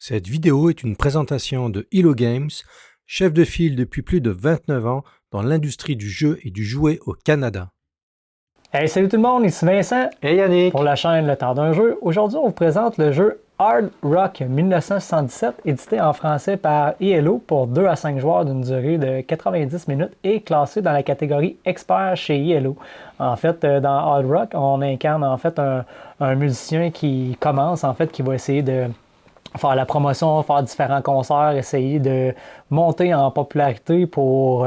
Cette vidéo est une présentation de Hello Games, chef de file depuis plus de 29 ans dans l'industrie du jeu et du jouet au Canada. Hey, salut tout le monde, ici Vincent Hey Yannick! pour la chaîne Le Temps d'un jeu. Aujourd'hui, on vous présente le jeu Hard Rock 1977, édité en français par ELO pour 2 à 5 joueurs d'une durée de 90 minutes et classé dans la catégorie expert chez ELO. En fait, dans Hard Rock, on incarne en fait un musicien qui commence, en fait, qui va essayer de faire la promotion, faire différents concerts, essayer de monter en popularité pour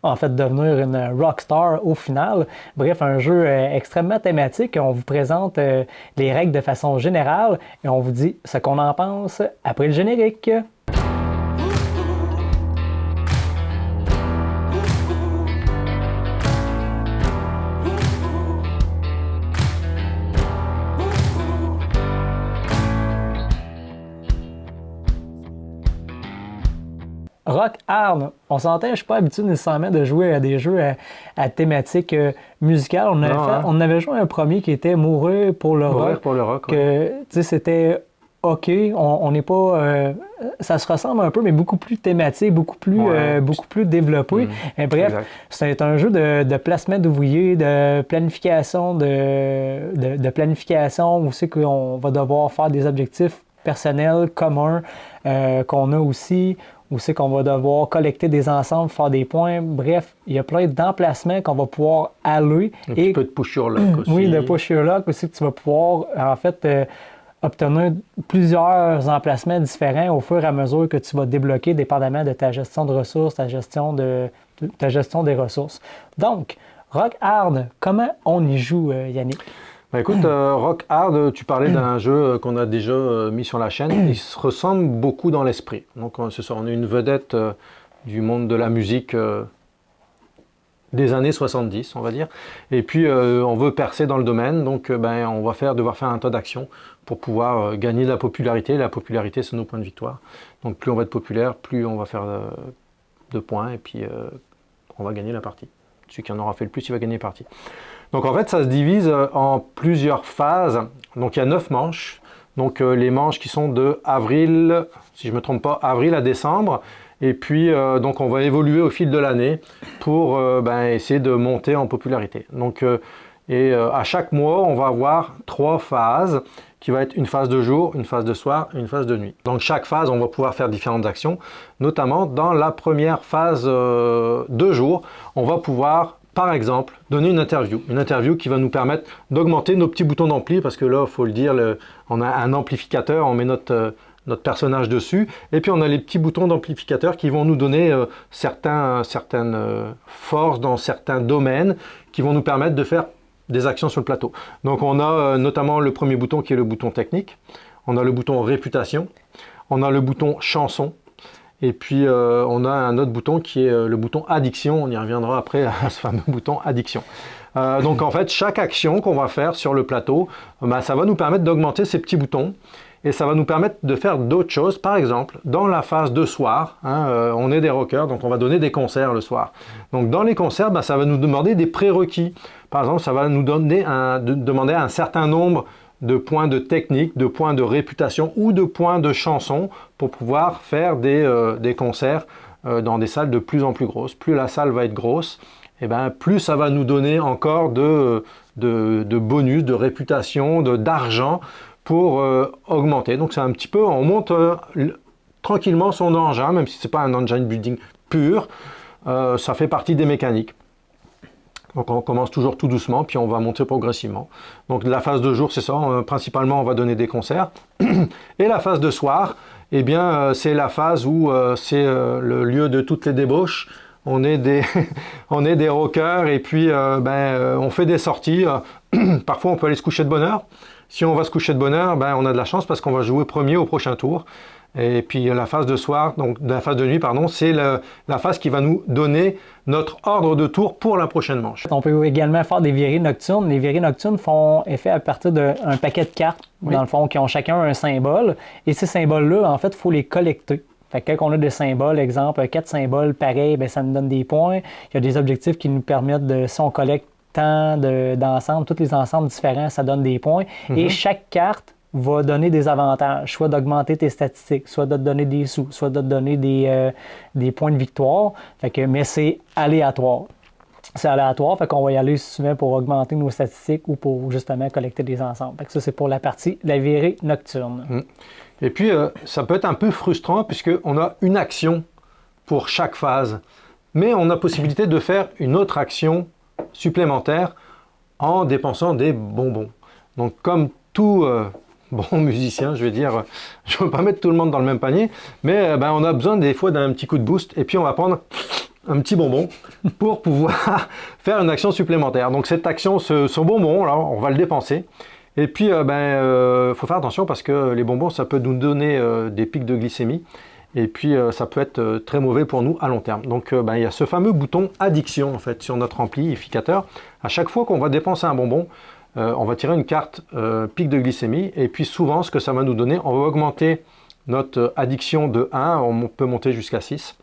en fait devenir une rockstar au final. Bref, un jeu extrêmement thématique. On vous présente les règles de façon générale et on vous dit ce qu'on en pense après le générique. Rock hard, on s'entend, je ne suis pas habitué nécessairement de jouer à des jeux à thématique musicale. On avait joué un premier qui était Mourir pour le rock. Pour le rock, que, c'était OK, on n'est pas... ça se ressemble un peu, mais beaucoup plus thématique, beaucoup plus développé. Bref, exact. C'est un jeu de placement d'ouvriers, de planification, de planification où c'est qu'on va devoir faire des objectifs personnels communs qu'on a aussi, où c'est qu'on va devoir collecter des ensembles, faire des points. Bref, il y a plein d'emplacements qu'on va pouvoir aller. Un petit peu de push your luck aussi. Oui, de push your luck aussi, que tu vas pouvoir, en fait, obtenir plusieurs emplacements différents au fur et à mesure que tu vas débloquer, dépendamment de ta gestion de ressources, ta gestion des ressources. Donc, Rock Hard, comment on y joue, Yannick? Bah écoute, Rock Hard, tu parlais d'un jeu qu'on a déjà mis sur la chaîne. Il se ressemble beaucoup dans l'esprit. Donc c'est ça, on est une vedette du monde de la musique des années 70, on va dire. Et puis on veut percer dans le domaine, donc on va devoir faire un tas d'actions pour pouvoir gagner de la popularité. La popularité, c'est nos points de victoire. Donc plus on va être populaire, plus on va faire de points, et puis on va gagner la partie. Celui qui en aura fait le plus, il va gagner la partie. Donc en fait, ça se divise en plusieurs phases. Donc il y a 9 manches. Donc les manches qui sont de avril, si je ne me trompe pas, avril à décembre. Et puis donc on va évoluer au fil de l'année pour essayer de monter en popularité. Donc à chaque mois, on va avoir 3 phases qui va être une phase de jour, une phase de soir et une phase de nuit. Donc chaque phase, on va pouvoir faire différentes actions. Notamment dans la première phase de jour, on va pouvoir par exemple, donner une interview qui va nous permettre d'augmenter nos petits boutons d'ampli, parce que là, il faut le dire, on a un amplificateur, on met notre personnage dessus, et puis on a les petits boutons d'amplificateur qui vont nous donner certaines forces dans certains domaines, qui vont nous permettre de faire des actions sur le plateau. Donc on a notamment le premier bouton qui est le bouton technique, on a le bouton réputation, on a le bouton chanson, et puis on a un autre bouton qui est le bouton addiction, on y reviendra après à ce fameux bouton addiction. Donc en fait, chaque action qu'on va faire sur le plateau, ça va nous permettre d'augmenter ces petits boutons et ça va nous permettre de faire d'autres choses. Par exemple, dans la phase de soir, on est des rockers, donc on va donner des concerts le soir. Donc dans les concerts, ça va nous demander des prérequis. Par exemple, ça va nous demander un certain nombre de points de technique, de points de réputation ou de points de chanson pour pouvoir faire des concerts dans des salles de plus en plus grosses. Plus la salle va être grosse, et plus ça va nous donner encore de bonus, de réputation, d'argent pour augmenter. Donc c'est un petit peu, on monte tranquillement son engin, même si ce n'est pas un engine building pur, ça fait partie des mécaniques. Donc on commence toujours tout doucement, puis on va monter progressivement. Donc la phase de jour, c'est ça, principalement on va donner des concerts. Et la phase de soir, c'est la phase où c'est le lieu de toutes les débauches. On est des rockers et puis on fait des sorties. Parfois on peut aller se coucher de bonne heure. Si on va se coucher de bonne heure, on a de la chance parce qu'on va jouer premier au prochain tour. Et puis la phase de soir, donc la phase de nuit, pardon, c'est la phase qui va nous donner notre ordre de tour pour la prochaine manche. On peut également faire des virées nocturnes. Les virées nocturnes font effet à partir d'un paquet de cartes, dans le fond, qui ont chacun un symbole. Et ces symboles-là, en fait, il faut les collecter. Fait que quand on a des symboles, exemple, 4 symboles pareils, ça nous donne des points. Il y a des objectifs qui nous permettent de, si on collecte tant d'ensembles, tous les ensembles différents, ça donne des points. Et chaque carte va donner des avantages, soit d'augmenter tes statistiques, soit de te donner des sous, soit de te donner des points de victoire. Mais c'est aléatoire. C'est aléatoire, fait qu'on va y aller souvent pour augmenter nos statistiques ou pour justement collecter des ensembles. Fait que ça, c'est pour la partie la virée nocturne. Et puis, ça peut être un peu frustrant puisqu'on a une action pour chaque phase, mais on a possibilité de faire une autre action supplémentaire en dépensant des bonbons. Donc, comme tout bon musicien, je vais dire, je ne veux pas mettre tout le monde dans le même panier, mais on a besoin des fois d'un petit coup de boost, et puis on va prendre un petit bonbon pour pouvoir faire une action supplémentaire. Donc cette action, ce bonbon, là, on va le dépenser. Et puis, faut faire attention parce que les bonbons, ça peut nous donner des pics de glycémie. Et puis, ça peut être très mauvais pour nous à long terme. Donc, il y a ce fameux bouton addiction, en fait, sur notre amplificateur. À chaque fois qu'on va dépenser un bonbon, on va tirer une carte pic de glycémie. Et puis, souvent, ce que ça va nous donner, on va augmenter notre addiction de 1, on peut monter jusqu'à 6.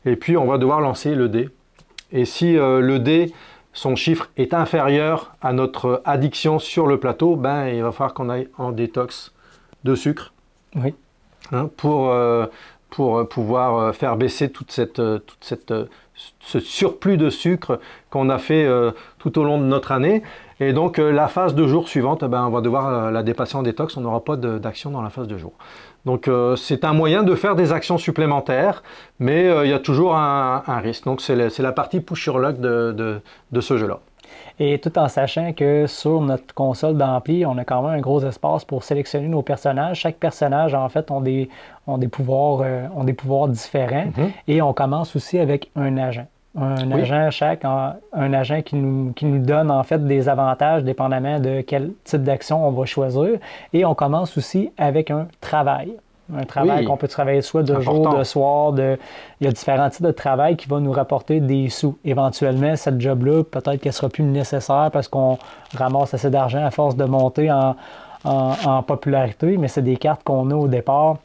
Et puis, on va devoir lancer le dé. Et si le dé, son chiffre est inférieur à notre addiction sur le plateau, il va falloir qu'on aille en détox de sucre. Oui. Pour pouvoir faire baisser ce surplus de sucre qu'on a fait tout au long de notre année. Et donc, la phase de jour suivante, on va devoir la dépasser en détox. On n'aura pas d'action dans la phase de jour. Donc, c'est un moyen de faire des actions supplémentaires, mais il y a toujours un risque. Donc, c'est la partie push your luck de ce jeu-là. Et tout en sachant que sur notre console d'ampli, on a quand même un gros espace pour sélectionner nos personnages. Chaque personnage, en fait, ont des pouvoirs différents. Et on commence aussi avec un agent. Un agent qui nous donne en fait des avantages dépendamment de quel type d'action on va choisir. Et on commence aussi avec un travail. Un travail qu'on peut travailler soit de jour, de soir. Il y a différents types de travail qui vont nous rapporter des sous. Éventuellement, cette job-là, peut-être qu'elle sera plus nécessaire parce qu'on ramasse assez d'argent à force de monter en popularité, mais c'est des cartes qu'on a au départ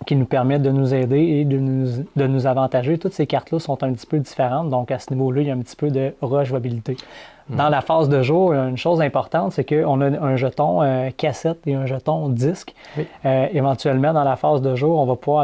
qui nous permettent de nous aider et de nous avantager. Toutes ces cartes-là sont un petit peu différentes, donc à ce niveau-là, il y a un petit peu de rejouabilité. Dans la phase de jour, une chose importante, c'est qu'on a un jeton cassette et un jeton disque. Oui. Éventuellement, dans la phase de jour, on va pouvoir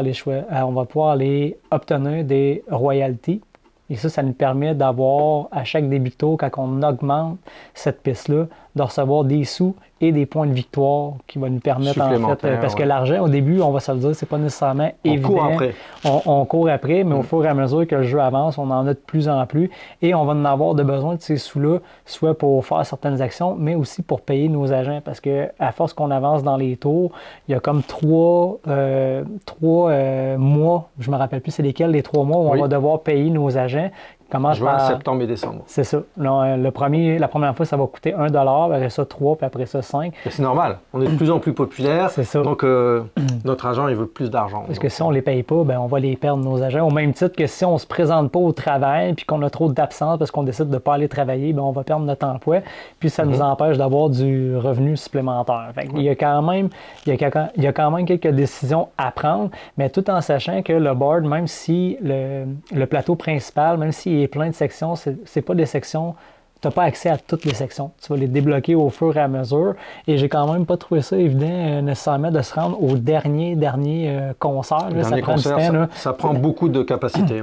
aller obtenir des royalties. Et ça nous permet d'avoir, à chaque début de tour, quand on augmente cette piste-là, de recevoir des sous et des points de victoire qui vont nous permettre, en fait, parce que l'argent, au début, on va se le dire, c'est pas nécessairement évident. Court après. On court après, mais au fur et à mesure que le jeu avance, on en a de plus en plus et on va en avoir de besoin de ces sous-là, soit pour faire certaines actions, mais aussi pour payer nos agents, parce que à force qu'on avance dans les tours, il y a comme trois mois, je me rappelle plus c'est lesquels, les 3 mois où on va devoir payer nos agents. Juin, septembre et décembre. C'est ça. Non, la première fois, ça va coûter 1 $, après ça 3, puis après ça 5. C'est normal. On est de plus en plus populaire. C'est ça. Donc, notre agent, il veut plus d'argent. Parce que si on ne les paye pas, on va les perdre, nos agents. Au même titre que si on ne se présente pas au travail puis qu'on a trop d'absence parce qu'on décide de ne pas aller travailler, on va perdre notre emploi. Puis ça nous empêche d'avoir du revenu supplémentaire. Fait il y a quand même quelques décisions à prendre, mais tout en sachant que le board, même si le plateau principal, même s'il est plein de sections, c'est pas des sections, tu n'as pas accès à toutes les sections. Tu vas les débloquer au fur et à mesure. Et j'ai quand même pas trouvé ça évident nécessairement de se rendre au dernier concert. Là, ça prend concert, du temps. Ça prend beaucoup de capacité.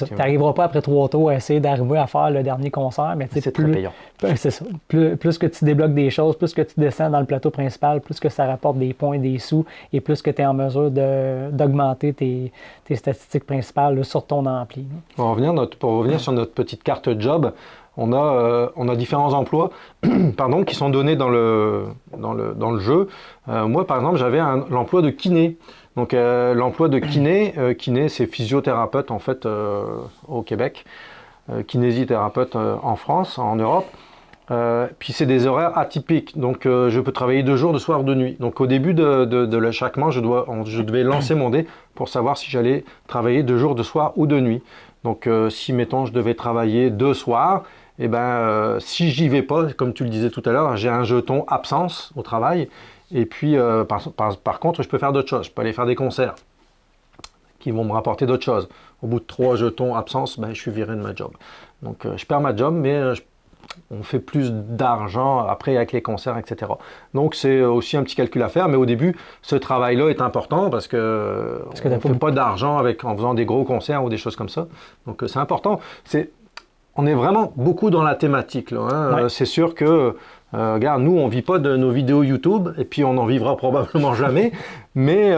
Tu n'arriveras pas après 3 tours à essayer d'arriver à faire le dernier concert. Mais c'est très payant. C'est ça. Plus que tu débloques des choses, plus que tu descends dans le plateau principal, plus que ça rapporte des points, des sous, et plus que tu es en mesure d'augmenter tes statistiques principales là, sur ton ampli. Pour revenir sur notre petite carte job, on a différents emplois qui sont donnés dans le jeu. Moi, par exemple, j'avais l'emploi de kiné. Donc, l'emploi de kiné, c'est physiothérapeute en fait au Québec, kinésithérapeute en France, en Europe. Puis c'est des horaires atypiques, donc je peux travailler 2 jours, de soir, de nuit. Donc au début de chaque mois, je devais lancer mon dé pour savoir si j'allais travailler 2 jours, de soir ou de nuit. Donc si mettons je devais travailler 2 soirs, et si j'y vais pas, comme tu le disais tout à l'heure, j'ai un jeton absence au travail. Et puis par contre, je peux faire d'autres choses. Je peux aller faire des concerts qui vont me rapporter d'autres choses. Au bout de 3 jetons absence, je suis viré de ma job. Donc je perds ma job, mais on fait plus d'argent après avec les concerts, etc. Donc c'est aussi un petit calcul à faire, mais au début, ce travail-là est important parce que on ne fait pas d'argent en faisant des gros concerts ou des choses comme ça. Donc c'est important. On est vraiment beaucoup dans la thématique, là, hein. C'est sûr que, regarde, nous, on ne vit pas de nos vidéos YouTube, et puis on n'en vivra probablement jamais, mais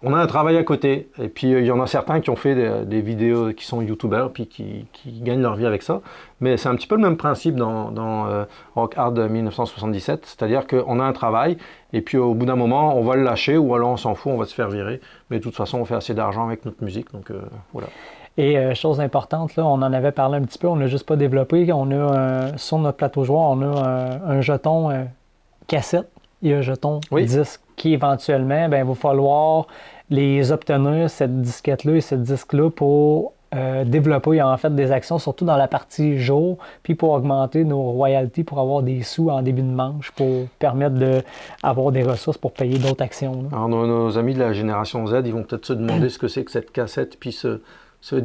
on a un travail à côté. Et puis il y en a certains qui ont fait des vidéos qui sont YouTubeurs, puis qui gagnent leur vie avec ça. Mais c'est un petit peu le même principe dans Rock Hard 1977, c'est-à-dire qu'on a un travail, et puis au bout d'un moment, on va le lâcher, ou alors on s'en fout, on va se faire virer. Mais de toute façon, on fait assez d'argent avec notre musique, donc voilà. Et chose importante, là, on en avait parlé un petit peu, on n'a juste pas développé. On a sur notre plateau joueur, on a un jeton cassette et un jeton disque qui éventuellement, il va falloir les obtenir, cette disquette-là et ce disque-là pour développer en fait des actions, surtout dans la partie jour, puis pour augmenter nos royalties, pour avoir des sous en début de manche, pour permettre d'avoir des ressources pour payer d'autres actions. Là. Alors nos amis de la génération Z, ils vont peut-être se demander ce que c'est que cette cassette, puis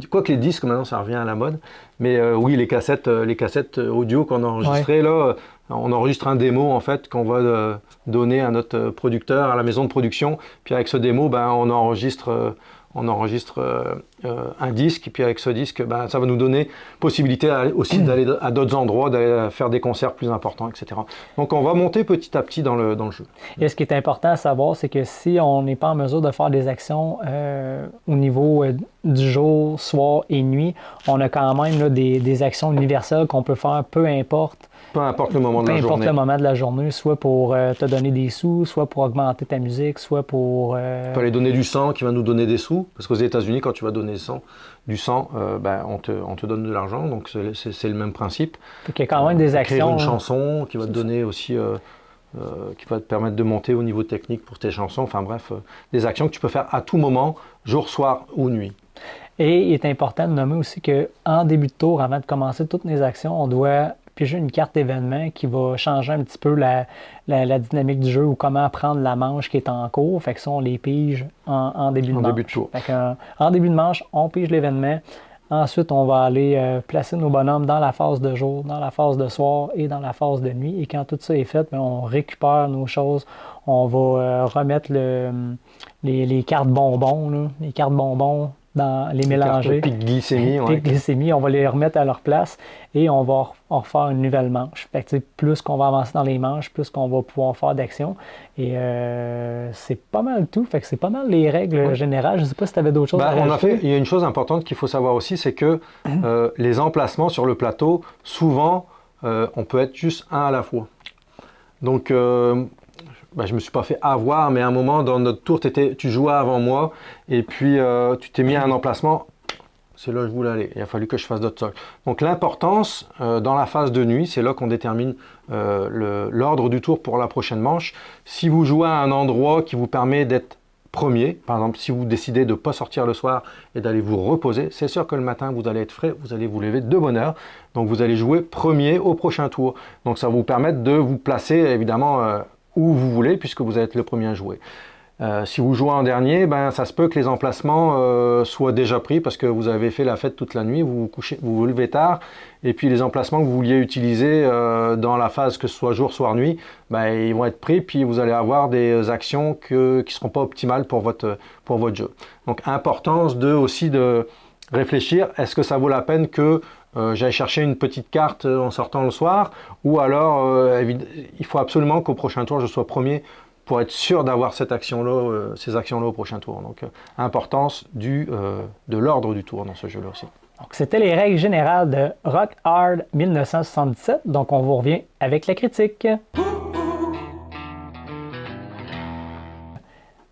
quoi que les disques, maintenant, ça revient à la mode. Mais oui, les cassettes audio qu'on enregistrait, là, on enregistre un démo, en fait, qu'on va donner à notre producteur, à la maison de production. Puis avec ce démo, on enregistre un disque. Et puis avec ce disque, ça va nous donner possibilité aussi d'aller à d'autres endroits, d'aller faire des concerts plus importants, etc. Donc on va monter petit à petit dans le jeu. Et ce qui est important à savoir, c'est que si on n'est pas en mesure de faire des actions au niveau du jour, soir et nuit, on a quand même là, des actions universelles qu'on peut faire peu importe. Peu importe le moment de la journée. Peu importe le moment de la journée, soit pour te donner des sous, soit pour augmenter ta musique, soit pour... Tu peux aller donner du sang qui va nous donner des sous. Parce qu'aux États-Unis, quand tu vas donner du sang, on te donne de l'argent. Donc c'est le même principe. Donc il y a quand même des actions. Écrire une chanson qui va te donner aussi... qui va te permettre de monter au niveau technique pour tes chansons. Enfin bref, des actions que tu peux faire à tout moment, jour, soir ou nuit. Et il est important de nommer aussi qu'en début de tour, avant de commencer toutes les actions, on doit piger une carte d'événement qui va changer un petit peu la dynamique du jeu ou comment prendre la manche qui est en cours. Fait que ça, on les pige en début de manche. Début de tour. Fait en début de manche, on pige l'événement. Ensuite, on va aller placer nos bonhommes dans la phase de jour, dans la phase de soir et dans la phase de nuit. Et quand tout ça est fait, on récupère nos choses. On va remettre les cartes bonbons, là, les cartes bonbons dans les mélanger. Pic glycémie. Pic glycémie, on va les remettre à leur place et on va refaire une nouvelle manche. Fait que, plus qu'on va avancer dans les manches, plus qu'on va pouvoir faire d'actions. Et c'est pas mal tout. Fait que c'est pas mal les règles générales. Je ne sais pas si tu avais d'autres choses à rajouter. Il y a une chose importante qu'il faut savoir aussi, c'est que les emplacements sur le plateau, souvent, on peut être juste un à la fois. Donc, je me suis pas fait avoir, mais à un moment dans notre tour, tu jouais avant moi et puis tu t'es mis à un emplacement. C'est là que je voulais aller. Il a fallu que je fasse d'autres sols. Donc l'importance dans la phase de nuit, c'est là qu'on détermine l'ordre du tour pour la prochaine manche. Si vous jouez à un endroit qui vous permet d'être premier, par exemple si vous décidez de ne pas sortir le soir et d'aller vous reposer, c'est sûr que le matin vous allez être frais, vous allez vous lever de bonne heure. Donc vous allez jouer premier au prochain tour. Donc ça va vous permettre de vous placer évidemment où vous voulez, puisque vous êtes le premier à jouer. Si vous jouez en dernier, ça se peut que les emplacements soient déjà pris parce que vous avez fait la fête toute la nuit, vous vous levez tard, et puis les emplacements que vous vouliez utiliser dans la phase, que ce soit jour, soir, nuit, ils vont être pris, puis vous allez avoir des actions qui ne seront pas optimales pour votre jeu. Donc, importance aussi de réfléchir, est-ce que ça vaut la peine que j'aille chercher une petite carte en sortant le soir, ou alors il faut absolument qu'au prochain tour je sois premier pour être sûr d'avoir ces actions-là au prochain tour. Donc importance de l'ordre du tour dans ce jeu-là aussi. Donc c'était les règles générales de Rock Hard 1977. Donc on vous revient avec la critique.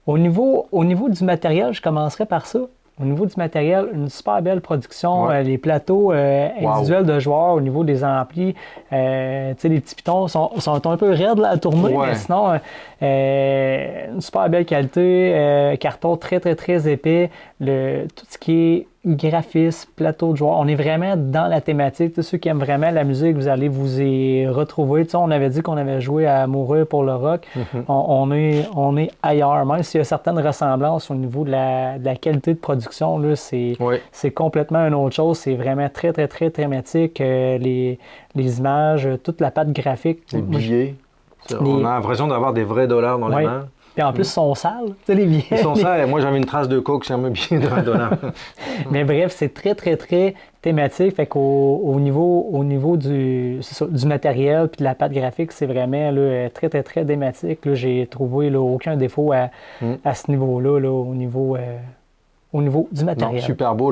Au niveau du matériel, je commencerai par ça. Au niveau du matériel, une super belle production. Les plateaux individuels de joueurs au niveau des amplis. Les petits pitons sont un peu raides là, à tourner, mais sinon, une super belle qualité. Carton très, très, très épais. Tout ce qui est graphisme, plateau de joueurs. On est vraiment dans la thématique. Ceux qui aiment vraiment la musique, vous allez vous y retrouver. On avait dit qu'on avait joué à Mourir pour le rock. On est ailleurs. Même s'il y a certaines ressemblances au niveau de la qualité de production, là, c'est complètement une autre chose. C'est vraiment très, très, très thématique. Les images, toute la patte graphique. Les billets. On a l'impression d'avoir des vrais dollars dans les mains. Puis en plus, ils sont sales, tu sais, les billets. Ils sont sales, et moi j'avais une trace de coke sur mes billets de 20 $. Mais bref, c'est très, très, très thématique. Fait qu'au niveau du matériel puis de la patte graphique, c'est vraiment là, très, très, très thématique. Là, j'ai trouvé là, aucun défaut à ce niveau-là, là, au niveau du matériel. Non, super beau.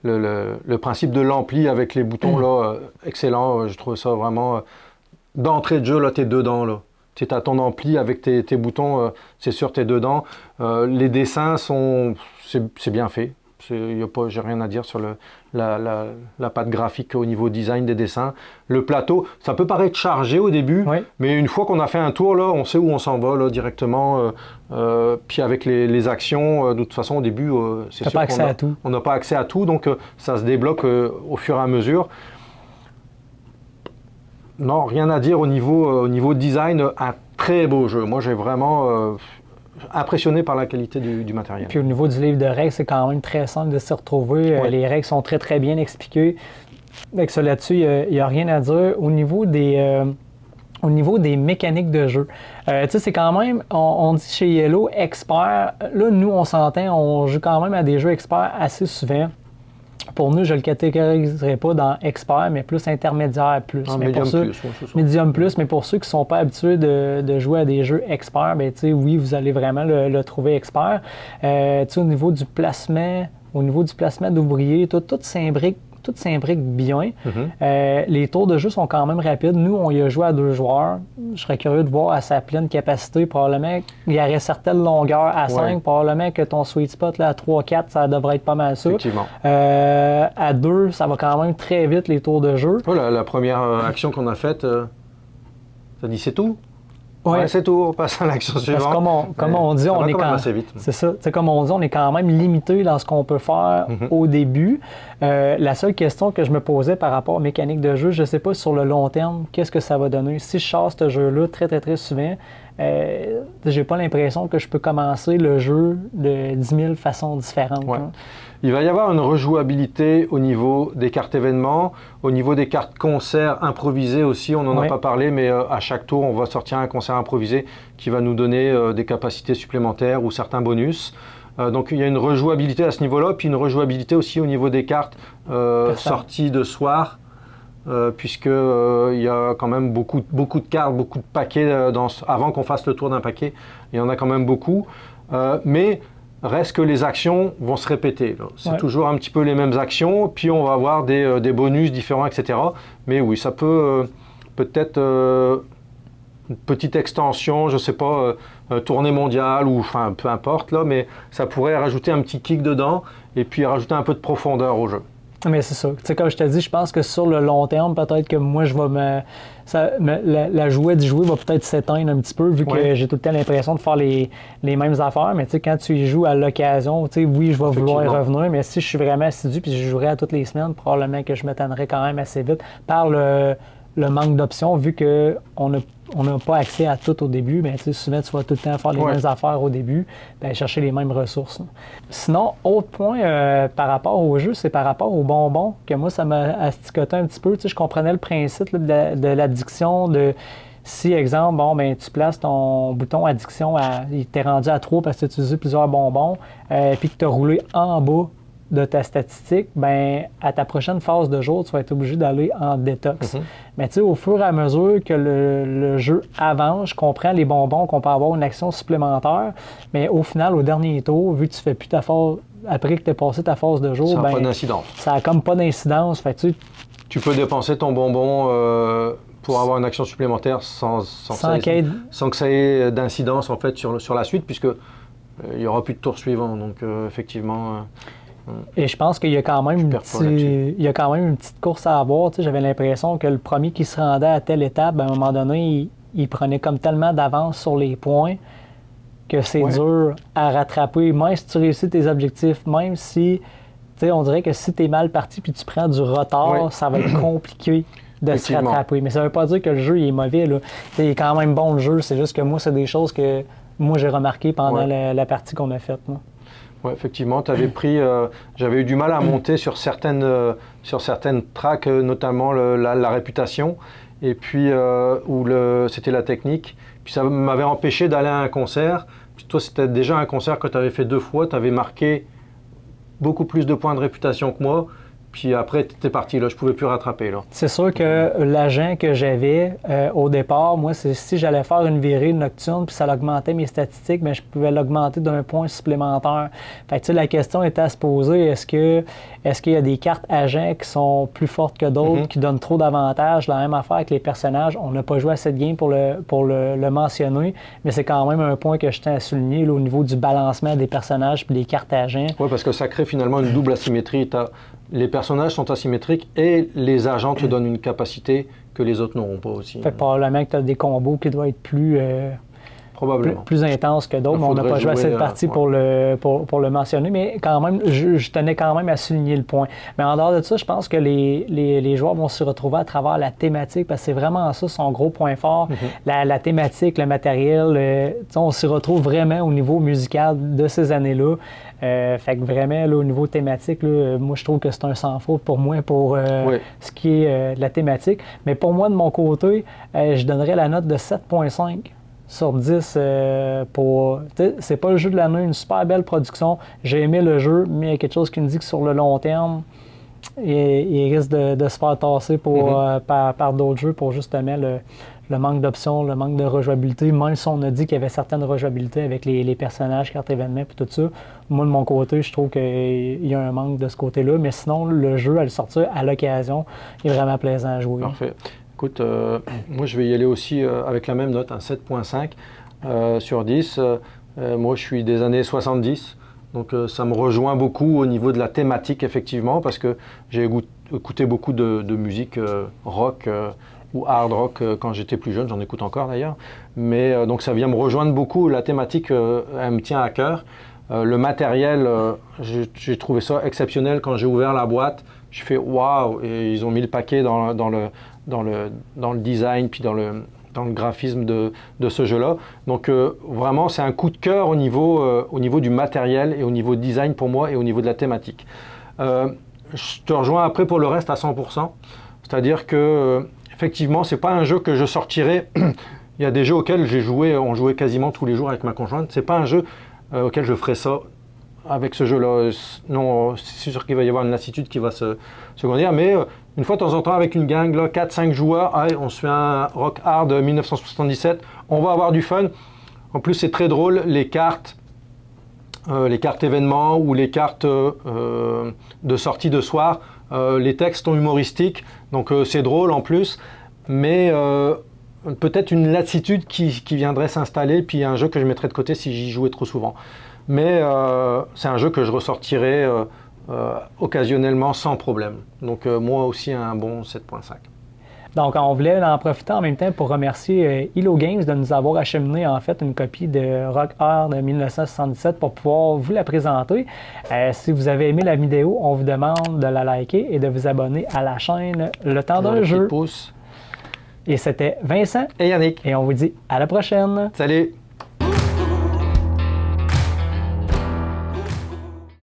Le principe de l'ampli avec les boutons, là, excellent. Je trouve ça vraiment... D'entrée de jeu, là, t'es dedans, là. Tu as ton ampli avec tes boutons, c'est sûr, tu es dedans. Les dessins c'est bien fait. J'ai rien à dire sur la patte graphique au niveau design des dessins. Le plateau, ça peut paraître chargé au début, mais une fois qu'on a fait un tour, là, on sait où on s'en va là, directement. Puis avec les actions, de toute façon, au début, c'est sûr qu'on n'a pas accès à tout, donc ça se débloque au fur et à mesure. Non, rien à dire au niveau design, un très beau jeu. Moi, j'ai vraiment impressionné par la qualité du matériel. Puis au niveau du livre de règles, c'est quand même très simple de s'y retrouver. Les règles sont très, très bien expliquées. Avec ça là-dessus, il n'y a rien à dire. Au niveau des mécaniques de jeu, tu sais, c'est quand même, on dit chez Yellow, expert. Là, nous, on s'entend, on joue quand même à des jeux experts assez souvent. Pour nous, je ne le catégoriserai pas dans expert, mais plus intermédiaire plus. Medium plus, mais pour ceux qui ne sont pas habitués de jouer à des jeux experts, ben, oui, vous allez vraiment le trouver expert. Au niveau du placement d'ouvriers, tout s'imbrique bien. Les tours de jeu sont quand même rapides. Nous, on y a joué à 2 joueurs. Je serais curieux de voir à sa pleine capacité. Probablement qu'il y aurait certaines longueurs à 5. Probablement que ton sweet spot là, à 3-4, ça devrait être pas mal ça. Effectivement. À 2, ça va quand même très vite les tours de jeu. La première action qu'on a faite, ça dit c'est tout? Ouais, c'est tout, on passe à l'action suivante. Comme on dit, on est quand assez vite. C'est ça. Comme on dit, on est quand même limité dans ce qu'on peut faire au début. La seule question que je me posais par rapport aux mécaniques de jeu, je ne sais pas sur le long terme, qu'est-ce que ça va donner. Si je chasse ce jeu-là très, très, très souvent, j'ai pas l'impression que je peux commencer le jeu de 10 000 façons différentes. Ouais. Il va y avoir une rejouabilité au niveau des cartes événements, au niveau des cartes concerts improvisées aussi, on n'en a pas parlé, mais à chaque tour, on va sortir un concert improvisé qui va nous donner des capacités supplémentaires ou certains bonus. Donc il y a une rejouabilité à ce niveau-là, puis une rejouabilité aussi au niveau des cartes sorties de soir, puisque il y a quand même beaucoup de cartes, beaucoup de paquets, avant qu'on fasse le tour d'un paquet, il y en a quand même beaucoup. Mais reste que les actions vont se répéter. C'est toujours un petit peu les mêmes actions, puis on va avoir des bonus différents, etc. Mais oui, ça peut peut-être une petite extension, je ne sais pas, tournée mondiale ou enfin peu importe, là, mais ça pourrait rajouter un petit kick dedans et puis rajouter un peu de profondeur au jeu. Mais c'est ça. Tu sais, comme je t'ai dit, je pense que sur le long terme, peut-être que moi, je vais la jouet du jouet va peut-être s'éteindre un petit peu, vu que j'ai tout le temps l'impression de faire les mêmes affaires. Mais tu sais, quand tu y joues à l'occasion, tu sais, oui, je vais vouloir y revenir, mais si je suis vraiment assidu puis je jouerais à toutes les semaines, probablement que je m'éteindrais quand même assez vite par le manque d'options, vu qu'on n'a pas accès à tout au début. Bien, souvent, tu vas tout le temps faire les mêmes affaires au début, bien, chercher les mêmes ressources. Sinon, autre point par rapport au jeu, c'est par rapport aux bonbons, que moi, ça m'a asticoté un petit peu. Je comprenais le principe là, de l'addiction, de si, exemple, tu places ton bouton addiction, il t'est rendu à 3 parce que tu as utilisé plusieurs bonbons, puis que tu as roulé en bas de ta statistique, ben à ta prochaine phase de jour, tu vas être obligé d'aller en détox. Mais tu sais, au fur et à mesure que le jeu avance, je comprends les bonbons qu'on peut avoir une action supplémentaire, mais au final, au dernier tour, vu que tu fais plus ta phase, après que tu as passé ta phase de jour, ça n'a pas d'incidence. Ça n'a comme pas d'incidence. Fait, tu peux dépenser ton bonbon pour avoir une action supplémentaire sans que ça ait d'incidence en fait sur la suite, puisque il n'y aura plus de tour suivant. Donc effectivement... Et je pense qu'il y a quand même une petite course à avoir. Tu sais, j'avais l'impression que le premier qui se rendait à telle étape, à un moment donné, il prenait comme tellement d'avance sur les points que c'est dur à rattraper. Même si tu réussis tes objectifs, même si sais, on dirait que si tu es mal parti puis tu prends du retard, ça va être compliqué de se rattraper. Mais ça veut pas dire que le jeu il est mauvais. Là. Il est quand même bon le jeu, c'est juste que moi, c'est des choses que moi j'ai remarqué pendant la partie qu'on a faite. Oui, effectivement, j'avais eu du mal à monter sur certaines tracks, notamment la réputation, et puis où c'était la technique. Puis ça m'avait empêché d'aller à un concert. Puis toi, c'était déjà un concert que tu avais fait 2 fois, tu avais marqué beaucoup plus de points de réputation que moi. Puis après, tu étais parti, là, je ne pouvais plus rattraper. Là. C'est sûr que l'agent que j'avais au départ, moi, c'est si j'allais faire une virée nocturne, puis ça augmentait mes statistiques, mais je pouvais l'augmenter d'un point supplémentaire. Fait que, tu sais, la question était à se poser, est-ce qu'il y a des cartes agents qui sont plus fortes que d'autres, qui donnent trop d'avantages? La même affaire avec les personnages. On n'a pas joué assez de games pour le mentionner, mais c'est quand même un point que je tiens à souligner là, au niveau du balancement des personnages puis des cartes agents. Oui, parce que ça crée finalement une double asymétrie. Les personnages sont asymétriques et les agents te donnent une capacité que les autres n'auront pas aussi. Fait que probablement que tu as des combos qui doivent être plus intenses que d'autres, mais on n'a pas joué assez de parties pour le mentionner, mais quand même, je tenais quand même à souligner le point. Mais en dehors de ça, je pense que les joueurs vont se retrouver à travers la thématique, parce que c'est vraiment ça son gros point fort, la thématique, le matériel, on s'y retrouve vraiment au niveau musical de ces années-là. Fait que vraiment, là, au niveau thématique, là, moi, je trouve que c'est un sans faute pour moi pour ce qui est de la thématique. Mais pour moi, de mon côté, je donnerais la note de 7.5 sur 10 pour... C'est pas le jeu de l'année, une super belle production. J'ai aimé le jeu, mais il y a quelque chose qui me dit que sur le long terme, il risque de se faire tasser par d'autres jeux pour justement le manque d'options, le manque de rejouabilité, même si on a dit qu'il y avait certaines rejouabilités avec les personnages, cartes événements et tout ça. Moi, de mon côté, je trouve qu'il y a un manque de ce côté-là, mais sinon, le jeu, à le sortir à l'occasion, il est vraiment plaisant à jouer. Parfait. Écoute, moi, je vais y aller aussi avec la même note, un 7.5 sur 10. Moi, je suis des années 70, donc ça me rejoint beaucoup au niveau de la thématique, effectivement, parce que j'ai écouté beaucoup de musique rock, ou hard rock quand j'étais plus jeune, j'en écoute encore d'ailleurs. Mais donc ça vient me rejoindre beaucoup, la thématique elle me tient à cœur. Le matériel, j'ai trouvé ça exceptionnel quand j'ai ouvert la boîte. J'ai fait waouh, et ils ont mis le paquet dans le design puis dans le graphisme de ce jeu-là. Donc vraiment c'est un coup de cœur au niveau du matériel et au niveau design pour moi et au niveau de la thématique. Je te rejoins après pour le reste à 100%, c'est-à-dire que effectivement, c'est pas un jeu que je sortirais. Il y a des jeux auxquels on jouait quasiment tous les jours avec ma conjointe. C'est pas un jeu auquel je ferais ça avec ce jeu-là. Non, c'est sûr qu'il va y avoir une lassitude qui va se grandir, mais une fois de temps en temps avec une gang, 4-5 joueurs, on se fait un rock hard 1977, on va avoir du fun. En plus, c'est très drôle, les cartes événements ou les cartes de sortie de soir. Les textes sont humoristiques, donc c'est drôle en plus, mais peut-être une lassitude qui viendrait s'installer, puis un jeu que je mettrais de côté si j'y jouais trop souvent. Mais c'est un jeu que je ressortirais occasionnellement sans problème. Donc moi aussi un bon 7.5. Donc, on voulait en profiter en même temps pour remercier Hello Games de nous avoir acheminé en fait une copie de Rock Hard de 1977 pour pouvoir vous la présenter. Si vous avez aimé la vidéo, on vous demande de la liker et de vous abonner à la chaîne Le Temps d'un jeu. Et c'était Vincent et Yannick. Et on vous dit à la prochaine. Salut!